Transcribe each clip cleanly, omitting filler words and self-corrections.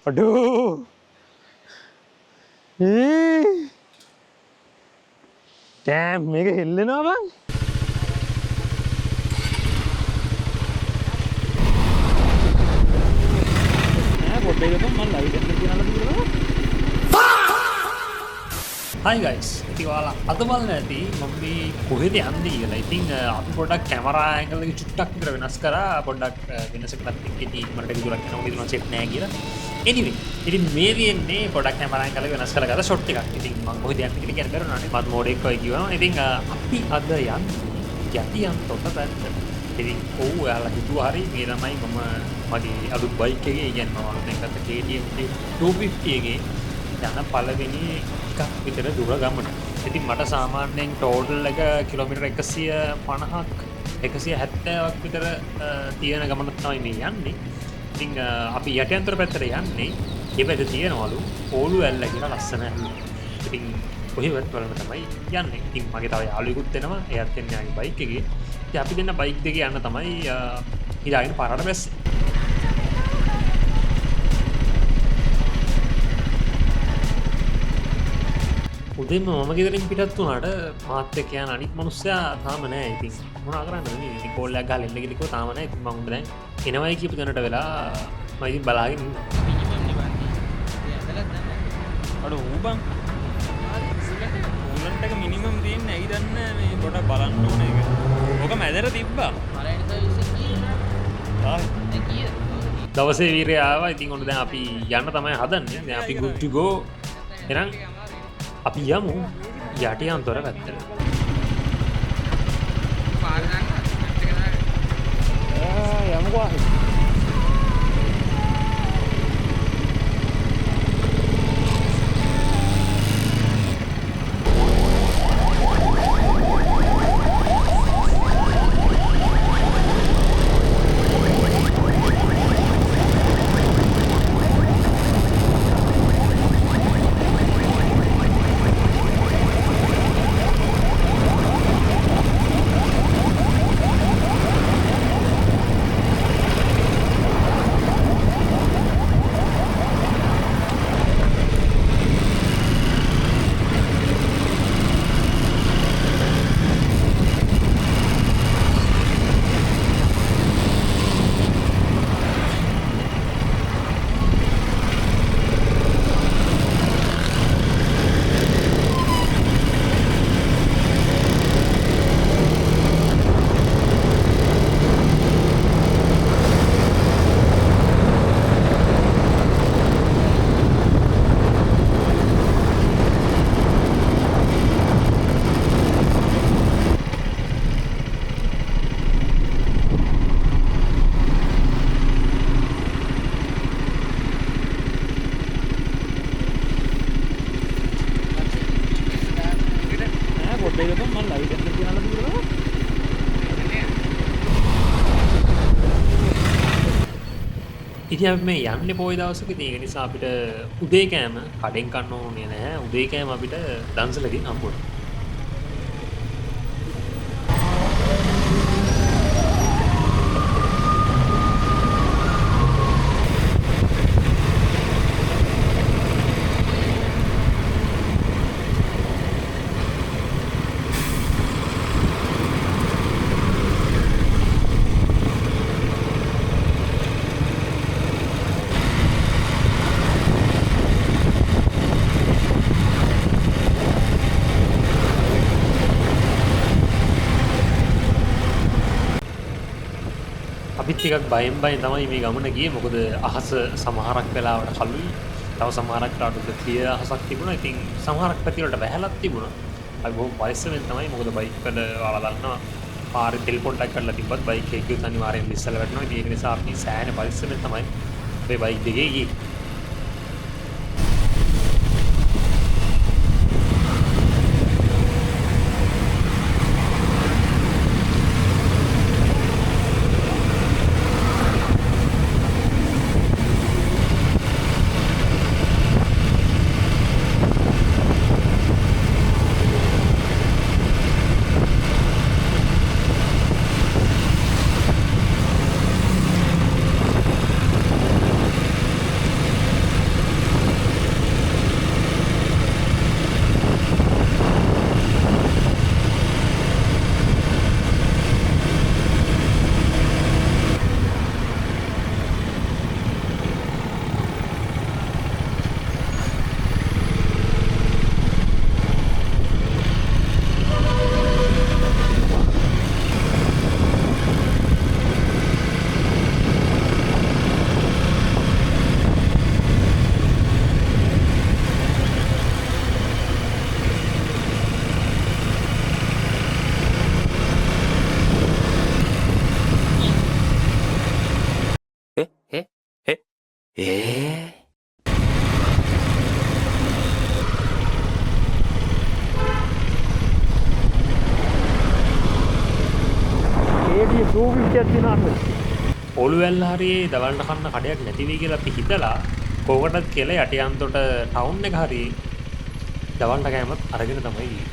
Aduh. Damn, මේක හෙල්ලෙනවා බං. පොඩ්ඩක් මම ලයිව් එකක් දාලා තියනවා. Hi guys. ඉතින් ඔයාලා අද බලන්න ඇති මම මේ කොහෙද යන්නේ කියලා. ඉතින් අපි පොඩ්ඩක් කැමරා ඇන්ගල් එක චුට්ටක් විතර වෙනස් කරා. පොඩ්ඩක් වෙනසකටත් එක්ක ඉතින් මට ටික දුරක් යනවා සෙට් නෑ කියලා. Anyway, ඉතින් මේ තියෙන්නේ පොඩ්ඩක් කැමරා ඇන්ගල් එක වෙනස් කරලා ගත්ත ෂොට් එකක්. ඉතින් මම කොහෙද යන්නේ කියලා කියන්න බැරුණානේ. මම මෝඩ් එක ඔය කිව්වා. ඉතින් අපි අද යන්නේ යටියන් තොට පැත්ත. ඉතින් ඔයාලා හිතුවා හරි මේ තමයි මම මගේ අලුත් බයික් එකේ කියන්නේ මම දැන් ගත්ත KTM 250 එකේ යන පළවෙනි එකක් විතර දුර ගමන. ඉතින් මට සාමාන්‍යයෙන් ටෝටල් එක කිලෝමීටර් 150ක් 170ක් විතර තියෙන ගමනක් තමයි මේ යන්නේ. ඉතින් අපි යටියන්තර පැත්තට යන්නේ. මේ පැත්තේ තියෙනවලු ඕලු ඇල්ල කියලා ලස්සන ඇල්ල. ඉතින් කොහෙවත් වලම තමයි යන්නේ. ඉතින් මගේ තව යාළුවෙකුත් එනවා. එයාත් එන්නේ ආගේ බයික් එකේ. ඉතින් අපි දෙන්න බයික් දෙකේ යන්න තමයි ඉඳාගෙන පාරට බැස්සේ. උදේම මම ගෙදරින් පිටත් වුණාට මාත් එක්ක යන අනිත් මිනිස්සයා තාම නැහැ. ඉතින් මොනවා කරන්නද මේ? ඉතින් කෝල් එකක් ගහලා එන්න කියලා කිව්වා තාම නැහැ. ඉතින් මම උඹ දැන් එනවයි කියපු තැනට වෙලා මම ඉතින් බලාගෙන ඉන්නවා. මිනිමම් නේ බං. ඇදලා නැහැ. අර ඌබන්. ඌලන්ට එක මිනිමම් තියෙන්නේ ඇයි දන්නේ මේ පොඩක් බලන්න ඕනේ ඒක. ඔක මැදට තිබ්බා. මලයින් සර්විස් කීයද? දැන් කීයද? දවසේ වීරය ආවා. ඉතින් ඔන්න දැන් අපි යන්න තමයි හදන්නේ. දැන් අපි good to go. එහෙනම් අපි යමු යටියන්තොර පැත්තට. යමුකෝ. ඉතින් අපි මේ යන්නේ පොයි දවසක. ඉතින් ඒක නිසා අපිට උදේ කෑම කඩෙන් කන්න ඕනේ නැහැ. උදේ කෑම අපිට දන්සලකින් හම්බුණා. අපිත් ටිකක් බයෙන් තමයි මේ ගමන ගියේ. මොකද අහස සමහරක් වෙලාවට කළුයි. තව සමහරක් වෙලාවට ක්ලියර් අහසක් තිබුණා. ඉතින් සමහරක් පැති වලට වැහැලක් තිබුණා. අපි බොහොම පරිස්සමෙන් තමයි. මොකද බයික් වල ඔයාලා දන්නවා පාරේ තෙල් පොඩ්ඩක් කරලා තිබ්බත් බයික් එක ගියොත් අනිවාර්යෙන් ඉස්සල වැටෙනවා. ඉතින් ඒක නිසා අපි සෑහෙන පරිස්සමෙන් තමයි මේ බයික් දෙකේ ගියේ. ඒඩිය ප්‍රූවිච්චයක් දිනන්න ඔළුවැල්ල හරියේ දවල්ට කන්න කඩයක් නැති වෙයි කියලා අපි හිතලා කෝකටත් කියලා යටියන්තොට ටවුන් එක හරි දවල්ට කෑමත් අරගෙන තමයි ගියේ.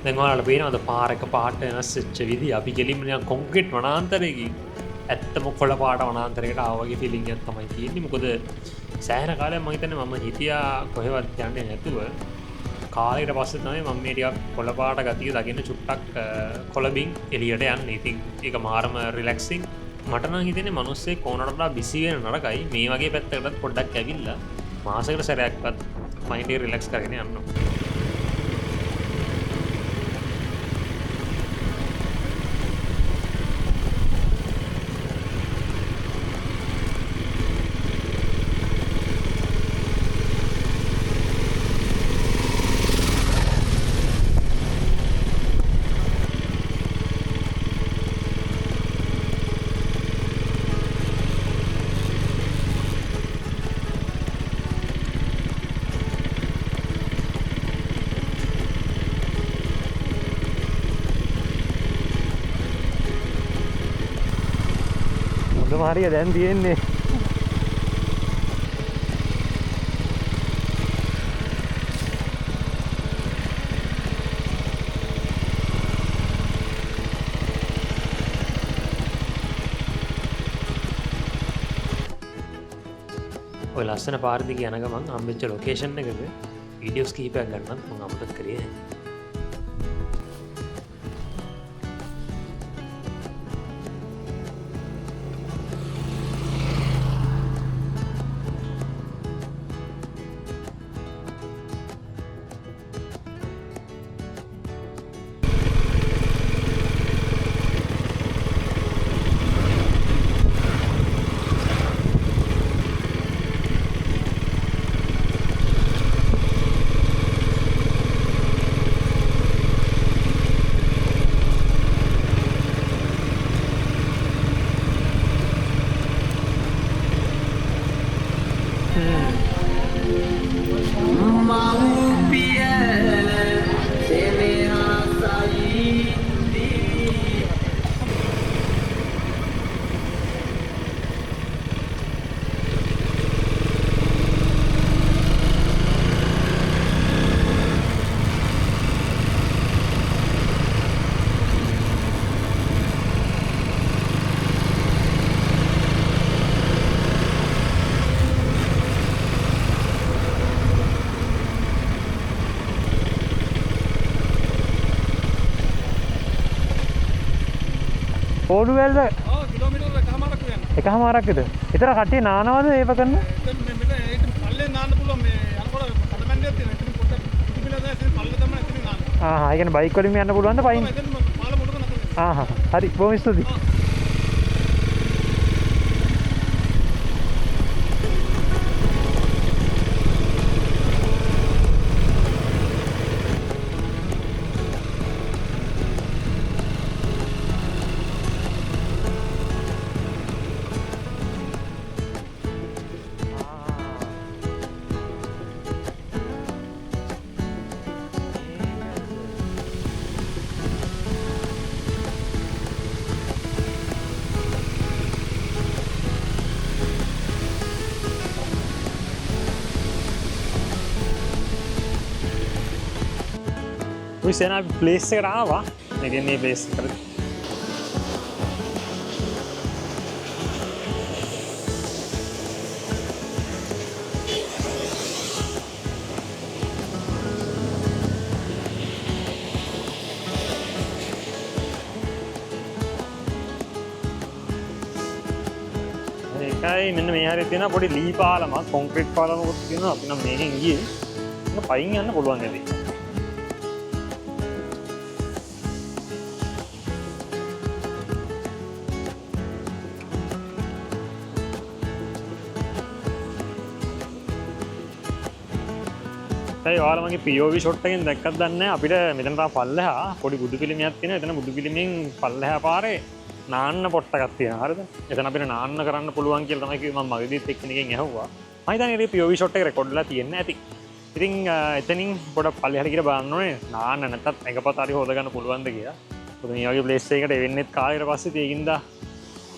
දැන් ඔයාලට පේනවද පාරක පාට වෙනස් වෙච්ච විදිහ? අපි ගෙලින්ම නිකන් කොන්ක්‍රීට් වනාන්තරයකින් ඇත්තම කොළ පාට වනාන්තරයකට ආවා වගේ ෆීලිං එකක් තමයි තියෙන්නේ. මොකද සෑහෙන කාලයක් මම හිතන්නේ මම හිටියා කොහෙවත් යන්නේ නැතුව. කාලයකට පස්සේ තමයි මම මේ ටිකක් කොළ පාට ගතිය දකින්න චුට්ටක් කොළඹින් එළියට යන්නේ. ඉතින් ඒක මාරම රිලැක්සිං. මට නම් හිතෙන්නේ මිනිස්සේ කොනකට වඩා බිසි වෙන නරකයි මේ වගේ පැත්තකටත් පොඩ්ඩක් ඇවිල්ලා මාසෙකට සැරයක්වත් මයින්ඩ් එක රිලැක්ස් කරගෙන යන්න. හරිය දැන් තියෙන්නේ ඔය ලස්සන පාර දිගේ යන ගමන් හම්බෙච්ච ලොකේෂන් එකක වීඩියෝස් කිහිපයක් ගන්නත් මම අමතක කරේ නැහැ. ඕඩුවැල්ල කිලෝමීටර් එකමාරක් විතර. ඒතර කට්ටිය නානවද ඒව කරන? ඒක පල්ලෙන් නාන්න පුළුවන් මේ යනකොට කඩමැන්ඩියක් තියෙන. එතන පොඩ්ඩක් පිටිපිලා දැන් එතන පල්ලේ තමයි එතන නාන්න. ඒ කියන්නේ බයික් වලින් යන්න පුළුවන්ද පයින්? එතන පාල මොඩක නැතද? හරි බොහොම ස්තුතියි. We seen a place එකට ආවා. මේ කියන්නේ place එකට. ඒකයි මෙන්න මේ හැරේ තියෙන පොඩි ලී පාලමක්, කොන්ක්‍රීට් පාලමකුත් තියෙනවා. අපි නම් මේකෙන් ගියේ. ඒක පයින් යන්න පුළුවන් නේද? ඒ ඔයාලා මගේ POV ෂොට් එකෙන් දැක්කද දන්නේ නැහැ අපිට මෙතන තා පල්ලෙහා පොඩි බුදු පිළිමයක් තියෙනවා. එතන බුදු පිළිමෙන් පල්ලෙහා පාරේ නාන්න පොට්ටක් තියෙනවා. හරිද? එතන අපිට නාන්න කරන්න පුළුවන් කියලා තමයි කිව්වේ. මම මගදීත් එක්කෙනෙක්ගෙන් ඇහුවා. මම හිතන්නේ මේ POV ෂොට් එක රෙකෝඩ් වෙලා තියෙන්නේ ඇති. ඉතින් එතනින් පොඩක් පල්ලෙහාට ගිහලා බලන්න ඕනේ නාන්න නැත්තත් එකපත හරි හොද ගන්න පුළුවන්ද කියලා. මොකද මේ වගේ ප්ලේස් එකකට එවෙන්නෙත් කාලෙකට පස්සේ ඒකින්ද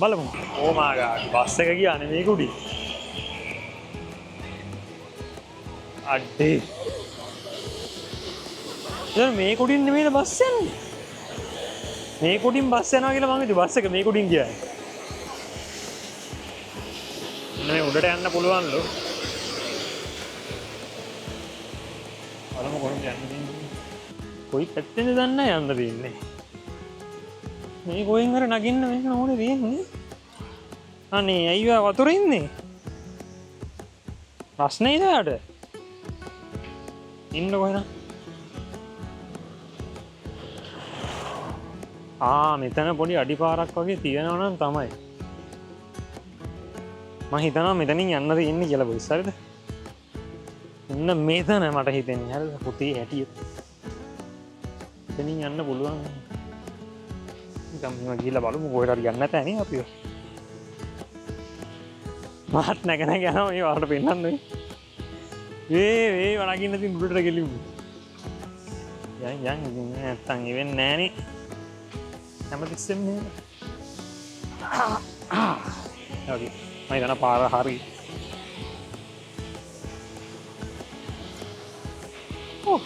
බලමු. ඕ මා ගාඩ් බස් එක ගියා නේ මේක උඩින්. අඩේ. දැන් මේක උඩින් නෙමෙයිද බස් යන්නේ? මේක උඩින් බස් යනවා කියලා මම හිතුවා බස් එක මේක උඩින් ගියා. නේ උඩට යන්න පුළුවන්ලු. බලමු කොහොමද යන්නේ. කොයි පැත්තෙන්ද දන්නේ නැහැ යන්න දෙන්නේ. මේ ගෝයෙන් හර නගින්න මේක නෝනේ දෙන්නේ. අනේ අයියා වතුරේ ඉන්නේ. ප්‍රශ්නේ නේද? ඉන්න කොහෙද? මෙතන පොඩි අඩිපාරක් වගේ තියෙනවා නම් තමයි. මම හිතනවා මෙතනින් යන්න තියෙන්නේ කියලා බොයිස් හරිද? ඉන්න මෙතන මට හිතෙන්නේ හරිද? පුතේ හැටියට. මෙතනින් යන්න පුළුවන්. ගම්ම ගිහලා බලමු කොහෙට හරි යන්න නැතනේ නේ අපිව. මාත් නැග යනවා මේ වලට පෙන්නන්න වෙයි. ඒ වලකින්න තින් උඩට ගෙලිමු. යන් නැත්තම් ඉවෙන්නේ නෑනේ. හැමතිස්සෙම නේ. හරි. මම යන පාර හරි. ඔව්.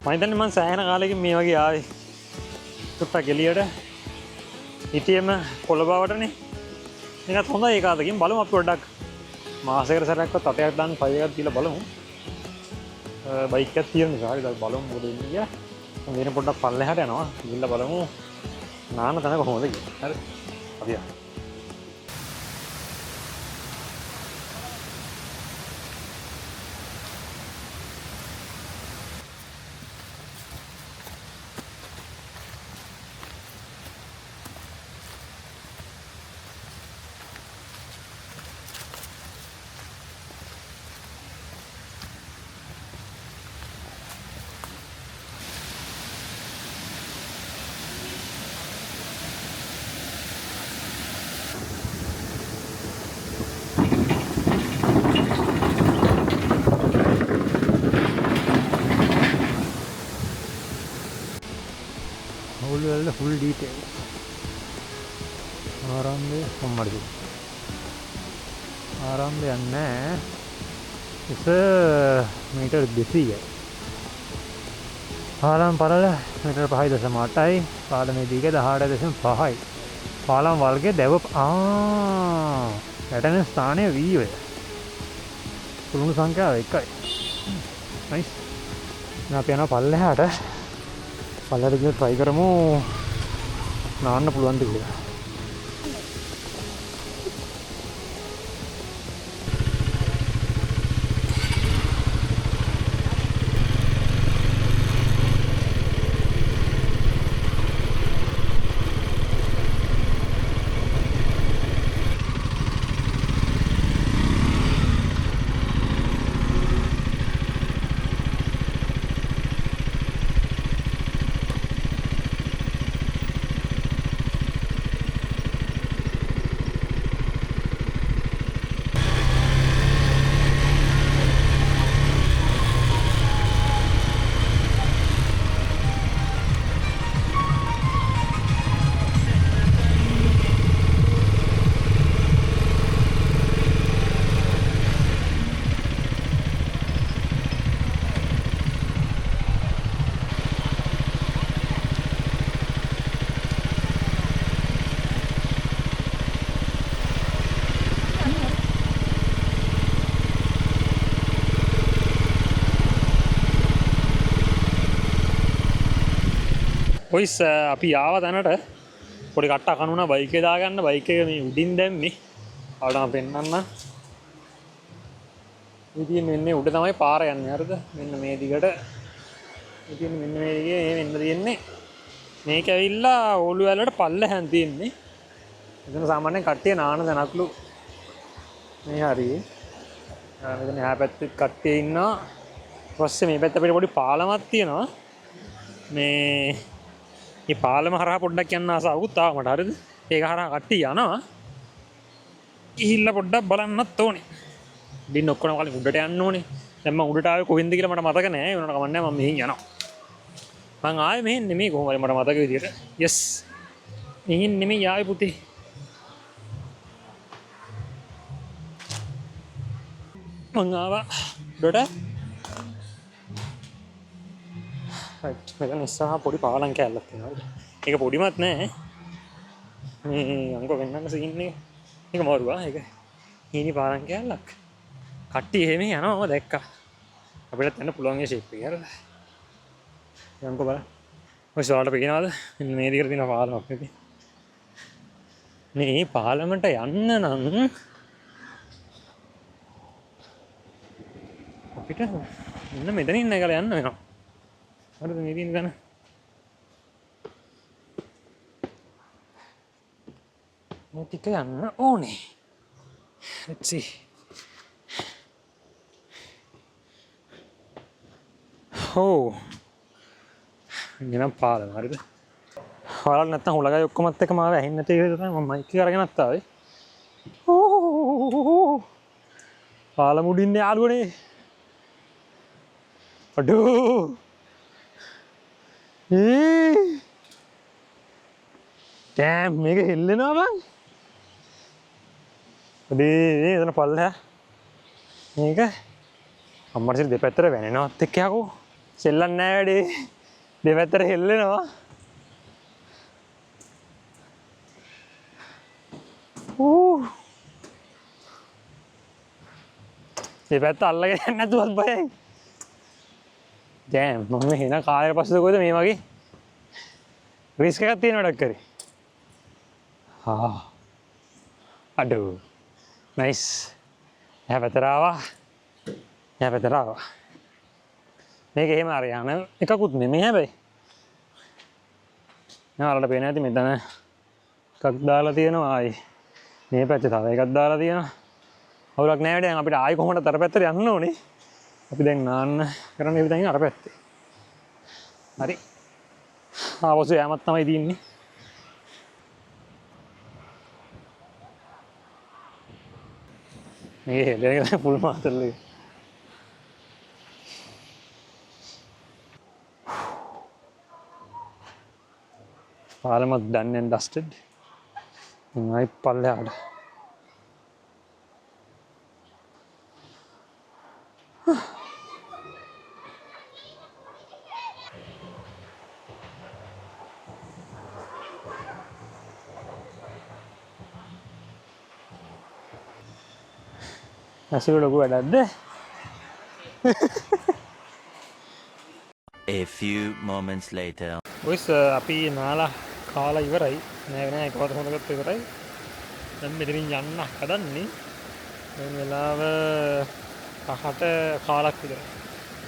මම හිතන්නේ මම සෑහෙන කාලෙකින් මේ වගේ ආවේ. චුට්ටක් එළියට. හිටියේම කොළඹවටනේ. මේකත් හොඳයි ඒක අතකින් බලමු අපි පොඩ්ඩක් මාසයකට සැරයක්වත් අතයක් දාන්න ෆයිල් එකක් දීලා බලමු. බයික් එකක් තියෙන නිසා හරි බලමු මොකද වෙන්නේ කියලා. මම මෙතන පොඩ්ඩක් පල්ලෙහාට යනවා. ගිහිල්ලා බලමු නාන තැන කොහොමද කියලා. හරි. අපි යමු. full detail ආරම්භය කොම්මඩද ආරම්භයක් නැහැ ඉත මීටර් 200යි පාලම් පළල මීටර් 5.8යි පාලමේ දීග 18.5යි පාලම් වල්ගේ දැව වැටෙන ස්ථානය වී ඔය කුළුණු සංඛ්‍යාව 1යි නයිස් අපි යනවා පල්ලෙහාට පල්ලෙහාට ගිහින් try කරමු නාන්න පුළුවන්ද කියලා ඔයිස් අපි ආව තැනට පොඩි කට්ටක් කනුණා බයික් එක දාගන්න බයික් එක මේ උඩින් දැම්මේ. ආවටම පෙන්නන්න. ඉතින් මෙන්න උඩ තමයි පාර යන්නේ හරිද? මෙන්න මේ දිගට. ඉතින් මෙන්න මේ දිගේ මෙන්න තියෙන්නේ. මේක ඇවිල්ලා ඕලු වලට පල්ලෙහාන් තියෙන්නේ. එතන සාමාන්‍යයෙන් කට්ටිය නාන තැනක්ලු. මේ හරියේ. මෙතන එහා පැත්තේ කට්ටිය ඉන්නවා. ඊපස්සේ මේ පැත්ත අපිට පොඩි පාලමක් තියෙනවා. මේ පාලම හරහා පොඩ්ඩක් යන්න ආසාවකුත් ආවා මට හරිද? ඒක හරහා කට්ටිය යනවා. ගිහිල්ලා පොඩ්ඩක් බලන්නත් ඕනේ. ඉතින් ඔක්කොම කලින් උඩට යන්න ඕනේ. දැන් මම උඩට ආවේ කොහෙන්ද කියලා මට මතක නෑ. ඒ වුණාට කමක් නෑ මම මෙහෙන් යනවා. මං ආවේ මෙහෙන් නෙමෙයි කොහොම හරි මට මතක විදියට. යස්. මෙහෙන් නෙමෙයි ආවේ පුතේ. මං ආවා උඩට. රයිට්. මෙතන ඉස්සරහා පොඩි පාලම් කෑල්ලක් තියෙනවා. ඒක පොඩිමත් නෑ. මේ අංග වෙන්නක සීන් එක. ඒක මාරුවා. ඒක හීනි පාලම් කෑල්ලක්. කට්ටිය එහෙම යනවා මම දැක්කා. අපිට යන්න පුළුවන් ඒ ෂේප් එක හරිද? යන්කෝ බලන්න. ඔය සෝල්ට පේනවද? මෙන්න මේ දිගට තියෙන පාලමක් නෙකේ. මේ පාලමට යන්න නම් අපිට මෙන්න මෙතනින් නැගලා යන්න වෙනවා. හරිද මේ තියෙන තැන? මේ ටික යන්න ඕනේ. Let's see. Oh. එනම් පාලම හරිද? හොයලා නැත්තම් හුලගයි ඔක්කොමත් එක්කම ආවේ ඇහින්නේ නැති එක තමයි මම මයික් එක අරගෙනත් ආවේ. පාලම උඩින් යාළුවනේ. අඩෝ. ඩෑම් මේක හෙල්ලෙනවා බං. අඩේ එතන පල්ලෙහා. මේක අම්මට දෙපැත්තට වැනෙනවත් එක්ක යකෝ. සෙල්ලම් නෑ වැඩේ. දෙපැත්තට හෙල්ලෙනවා. දෙපැත්ත අල්ලගෙන යන්න නැතුවත් බයයි. දැන් මම එන කාලේ පස්සේද කොයිද මේ වගේ රිස්ක් එකක් තියෙනවඩක් කරේ. අඩෝ. නයිස්. එහා පැත්තට ආවා. එහා පැත්තට ආවා. මේක එහෙම අර යන එකකුත් නෙමෙයි හැබැයි. නාලට පේන ඇති මෙතන එකක් දාලා තියෙනවා ආයේ. මේ පැත්තේ තව එකක් දාලා තියෙනවා. අවුලක් නෑ වැඩි. දැන් අපිට ආයෙ කොහොමද අර පැත්තට යන්න ඕනේ. අපි දැන් නාන්න කරන්නේ ඉතින් අර පැත්තේ. හරි. ආවොස් යෑමක් තමයි තියෙන්නේ. මේ හෙලෙක full මාතල්ලේ. පාලමත් done and dusted. I පල්ලෙහාට. ඇසිලු ලොකු වැඩක්ද? A few moments later. ඔයස් අපි නාලා කාලා ඉවරයි. නෑ නෑ එකවර හොඳකට ඉවරයි. දැන් මෙතනින් යන්න හදන්නේ. දැන් වෙලාව 5ට කාලක් විතර.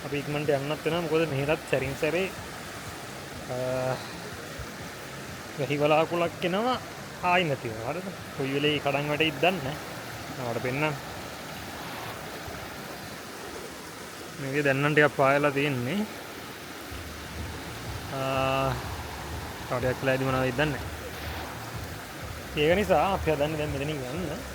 අපි ඉක්මනට යන්නත් වෙනවා. මොකද මෙහෙටත් සැරින් සැරේ ගහි වලාකුලක් එනවා ආයි නැති වෙනවා. හරිද? කොයි වෙලේ කඩන් වැටෙයිද දන්නේ නැහැ. මට පෙන්නන්න. මේකේ දැන් නම් ටිකක් පායලා තියෙන්නේ. කාඩයක් ලෑදි මොනවද දන්නේ නැහැ. ඒක නිසා අපි හදන්නේ දැන් මෙතනින් යන්න.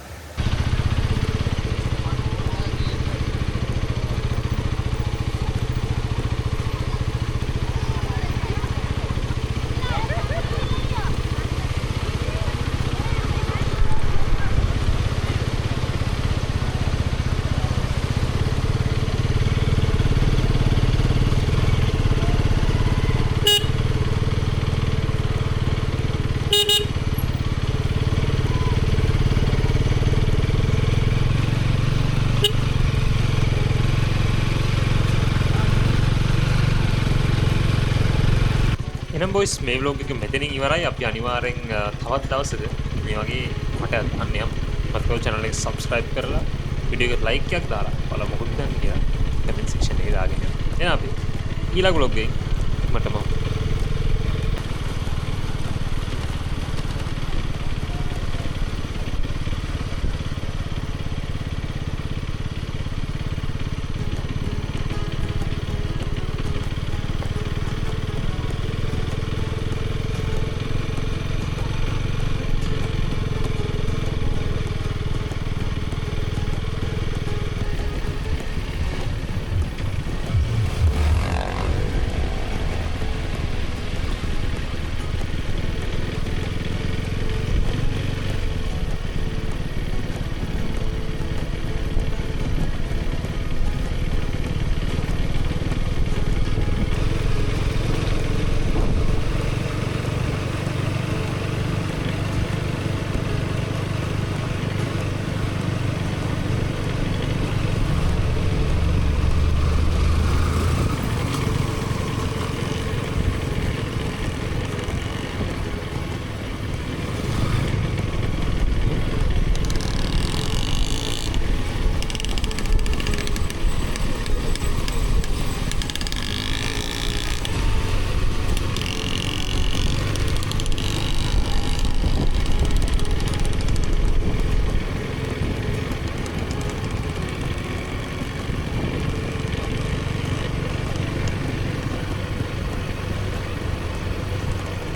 එහෙනම් බොයිස් මේ vlog එක මෙතනින් ඉවරයි. අපි අනිවාර්යෙන් තවත් දවසක මේ වගේ කොටයක් ගන්න යමු. මතකව channel එක subscribe කරලා වීඩියෝ එකට like එකක් දාලා ඔයාලා මොකද දන්නේ කියලා comment section එකේ දාගෙන යන්න. එහෙනම් අපි ඊළඟ vlog එකෙන් මට